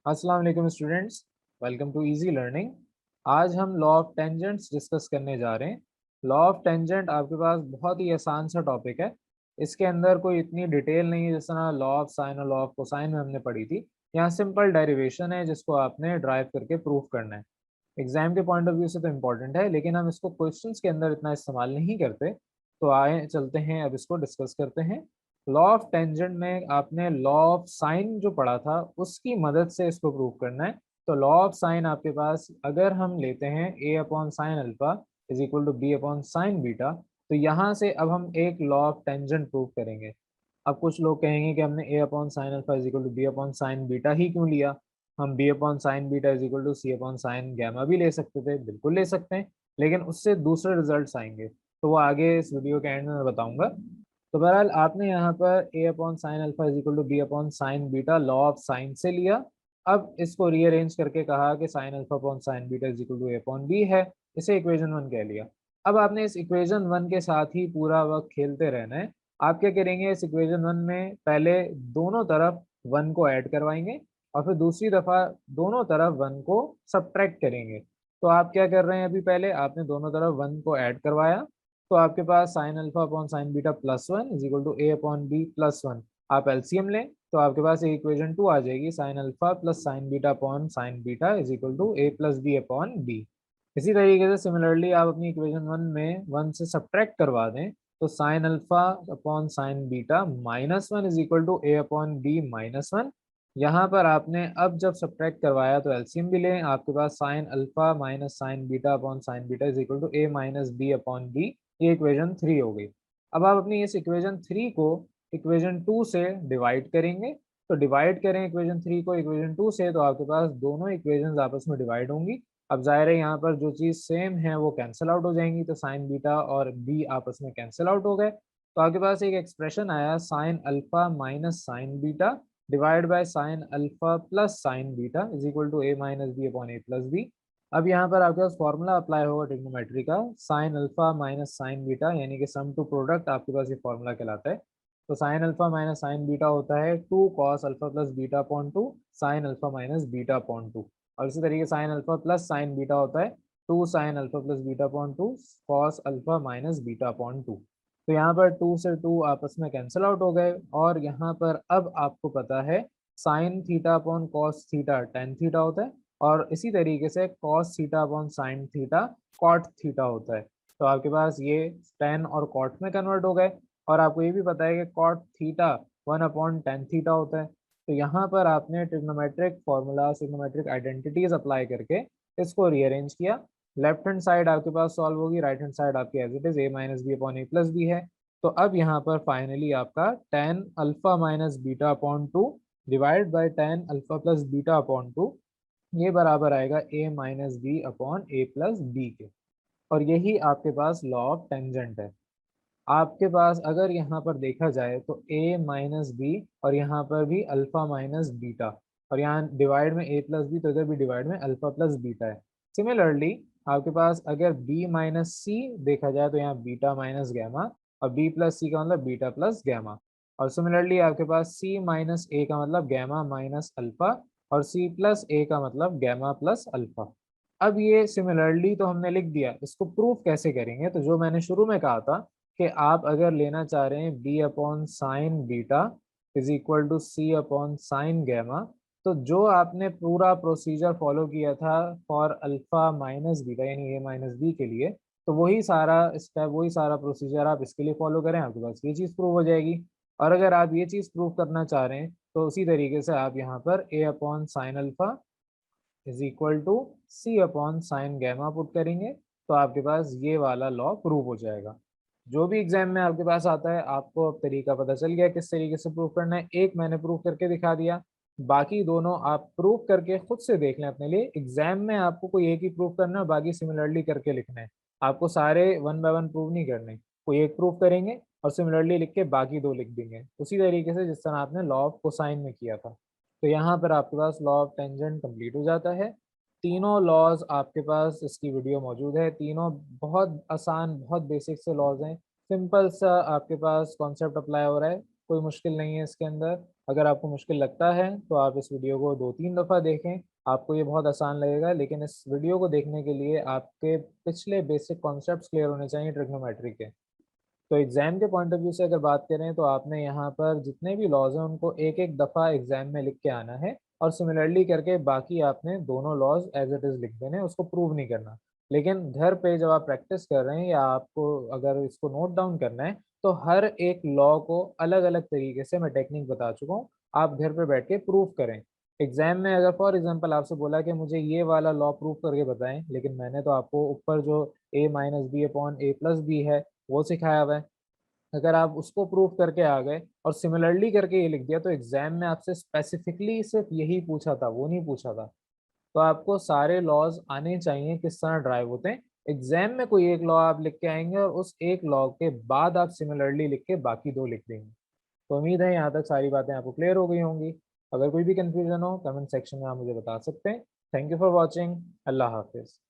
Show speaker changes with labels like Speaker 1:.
Speaker 1: अस्सलाम वालेकुम students, welcome to easy learning. आज हम लॉ ऑफ टेंजेंट्स डिस्कस करने जा रहे हैं। लॉ ऑफ टेंजेंट आपके पास बहुत ही आसान सा टॉपिक है। इसके अंदर कोई इतनी डिटेल नहीं है जिस तरह लॉ ऑफ साइन और लॉ ऑफ कोसाइन में हमने पढ़ी थी। यहाँ सिंपल डेरिवेशन है जिसको आपने ड्राइव करके प्रूफ करना है। एग्जाम के पॉइंट ऑफ व्यू से तो इम्पोर्टेंट है, लेकिन हम इसको क्वेश्चंस के अंदर इतना इस्तेमाल नहीं करते। तो आए चलते हैं, अब इसको डिस्कस करते हैं। लॉ ऑफ टेंजेंट में आपने लॉ ऑफ साइन जो पढ़ा था उसकी मदद से इसको प्रूव करना है। तो लॉ ऑफ साइन आपके पास अगर हम लेते हैं A upon sine alpha is equal to B upon sine beta, तो यहाँ से अब हम एक लॉ ऑफ टेंजेंट प्रूव करेंगे। अब कुछ लोग कहेंगे कि हमने A upon sine alpha is equal to B upon sine beta ही क्यों लिया, हम B upon sine beta is equal to C upon sine gamma भी ले सकते थे। बिल्कुल ले सकते हैं, लेकिन उससे दूसरे रिजल्ट्स आएंगे, तो वो आगे इस वीडियो के एंड में मैं बताऊंगा। तो बहरहाल आपने यहाँ पर A upon sine alpha is equal to B upon sine beta law of sine से लिया। अब इसको रीअरेंज करके कहा कि sine alpha upon sine beta is equal to A upon B है। इसे इक्वेशन वन कह लिया। अब आपने इस इक्वेशन वन के साथ ही पूरा वक्त खेलते रहना है। आप क्या करेंगे, इस इक्वेशन वन में पहले दोनों तरफ वन को ऐड करवाएंगे और फिर दूसरी दफा दोनों तरफ वन को सब्ट्रैक्ट करेंगे। तो आप क्या कर रहे हैं, अभी पहले आपने दोनों तरफ वन को ऐड करवाया, तो आपके पास sine alpha upon sine beta plus one is equal to A upon B plus one. आप एलसीएम लें तो आपके पास इक्वेशन टू आ जाएगी, sine alpha plus sine beta upon sine beta is equal to A plus B upon B. इसी तरीके से सिमिलरली आप अपनी इक्वेशन वन में वन से सब्ट्रैक्ट करवा दें, तो sine alpha upon sine beta minus one is equal to A upon B minus one. यहाँ पर आपने अब जब सब्ट्रैक्ट करवाया तो एलसीएम भी लें, आपके पास sine alpha minus sine beta upon sine beta is equal to A minus B upon B. ये इक्वेशन थ्री हो गई। अब आप अपनी इस इक्वेशन थ्री को इक्वेशन टू से डिवाइड करेंगे। तो डिवाइड करें इक्वेशन थ्री को इक्वेशन टू से, तो आपके पास दोनों इक्वेशन आपस में डिवाइड होंगी। अब जाहिर है यहाँ पर जो चीज़ सेम है वो कैंसिल आउट हो जाएंगी, तो साइन बीटा और बी आपस में कैंसिल आउट हो गए। तो आपके पास एक एक्सप्रेशन आया, sine alpha minus sine beta divide by sine alpha plus sine beta is equal to A minus B upon A plus B. अब यहाँ पर आपके पास फॉर्मूला अप्लाई होगा ट्रिग्नोमेट्री का, sine alpha minus sine beta यानी कि सम टू प्रोडक्ट आपके पास ये फॉर्मूला कहलाता है। तो sine alpha minus sine beta होता है two cos alpha plus beta upon two sine alpha minus beta upon two. और इसी तरीके sine alpha plus sine beta होता है two sine alpha plus beta upon two cos alpha minus beta upon two. तो यहाँ पर to से to आपस में कैंसिल आउट हो गए, और यहाँ पर अब आपको पता है sine theta upon cos theta tan theta होता है, और इसी तरीके से cos theta upon sine theta cot theta होता है। तो आपके पास ये टेन और कॉट में कन्वर्ट हो गए। और आपको ये भी पता है कि cot theta one upon tan theta होता है। तो यहाँ पर आपने trigonometric formula trigonometric identities apply करके इसको रीअरेंज किया। लेफ्ट हैंड साइड आपके पास सॉल्व होगी, राइट हैंड साइड आपकी as it is A minus B upon A plus B है। तो अब यहाँ पर फाइनली आपका tan alpha minus beta upon two divide by tan alpha plus beta upon two, ये बराबर आएगा ए minus B upon A plus B के। और यही आपके पास लॉ ऑफ टेंजेंट है। आपके पास अगर यहाँ पर देखा जाए तो a माइनस बी और यहाँ पर भी अल्फा माइनस बीटा, और यहाँ डिवाइड में a प्लस बी, तो इधर भी डिवाइड में अल्फा प्लस बीटा है। सिमिलरली आपके पास अगर b माइनस सी देखा जाए तो यहाँ बीटा माइनस गैमा, और b प्लस सी का मतलब बीटा प्लस गैमा। और सिमिलरली आपके पास c माइनस ए का मतलब गैमा माइनस अल्फा, और c प्लस ए का मतलब गैमा प्लस अल्फा। अब ये सिमिलरली तो हमने लिख दिया, इसको प्रूफ कैसे करेंगे, तो जो मैंने शुरू में कहा था कि आप अगर लेना चाह रहे हैं B upon sine beta is equal to C upon sine gamma, तो जो आपने पूरा प्रोसीजर फॉलो किया था फॉर अल्फा माइनस बीटा यानी ए माइनस बी के लिए, तो वही सारा स्टेप वही सारा प्रोसीजर आप इसके लिए फॉलो करें, आपके पास ये चीज़ प्रूव हो जाएगी। और अगर आप ये चीज़ प्रूव करना चाह रहे हैं तो उसी तरीके से आप यहाँ पर A upon sine alpha is equal to C upon sine gamma put करेंगे, तो आपके पास ये वाला लॉ प्रूव हो जाएगा। जो भी एग्जाम में आपके पास आता है आपको अब तरीका पता चल गया किस तरीके से प्रूव करना है। एक मैंने प्रूव करके दिखा दिया, बाकी दोनों आप प्रूव करके खुद से देख लें अपने लिए। एग्जाम में आपको कोई एक ही प्रूव करना है, बाकी सिमिलरली करके लिखना है। आपको सारे वन बाय वन प्रूव नहीं करने, कोई एक प्रूव करेंगे और सिमिलरली लिख के बाकी दो लिख देंगे, उसी तरीके से जिस तरह आपने लॉ ऑफ कोसाइन में किया था। तो यहाँ पर आपके पास लॉ ऑफ टेंजेंट कंप्लीट हो जाता है। तीनों लॉज आपके पास इसकी वीडियो मौजूद है, तीनों बहुत आसान बहुत बेसिक से लॉज हैं। सिंपल सा आपके पास कॉन्सेप्ट अप्लाई हो रहा है। कोई मुश्किल नहीं है इसके अंदर। अगर आपको मुश्किल लगता है तो आप इस वीडियो को 2-3 दफ़ा देखें, आपको ये बहुत आसान लगेगा। लेकिन इस वीडियो को देखने के लिए आपके पिछले बेसिक कॉन्सेप्ट्स क्लियर होने चाहिए ट्रिग्नोमेट्री के। तो एग्ज़ाम के पॉइंट ऑफ व्यू से अगर बात करें तो आपने यहाँ पर जितने भी लॉज़ हैं उनको एक-एक दफ़ा एग्ज़ाम में लिख के आना है और सिमिलरली करके बाकी आपने दोनों लॉज़ एज़ इट इज़ लिख देने हैं, उसको प्रूव नहीं करना। लेकिन घर पे जब आप प्रैक्टिस कर रहे हैं या आपको अगर इसको नोट डाउन करना है, तो हर एक लॉ को अलग-अलग तरीके से मैं टेक्निक बता चुका हूँ, आप घर पे बैठ के प्रूव करें। एग्ज़ाम में अगर फॉर एग्ज़ाम्पल आपसे बोला कि मुझे ये वाला लॉ प्रूव करके बताएँ, लेकिन मैंने तो आपको ऊपर जो a minus B upon a plus B है, वो सिखाया हुआ है। अगर आप उसको प्रूव करके आ गए और सिमिलरली करके ये लिख दिया तो एग्ज़ाम में आपसे स्पेसिफिकली सिर्फ़ यही पूछा था, वो नहीं पूछा था। तो आपको सारे लॉज़ आने चाहिए किस तरह ड्राइव होते हैं। एग्ज़ाम में कोई एक लॉ आप लिख के आएँगे और उस एक लॉ के बाद आप सिमिलरली लिख के बाकी 2 लिख देंगे। तो उम्मीद है यहाँ तक सारी बातें आपको क्लियर हो गई होंगी। अगर कोई भी कन्फ्यूज़न हो कमेंट सेक्शन में आप मुझे बता सकते हैं। Thank you for watching. अल्लाह हाफ़िज़।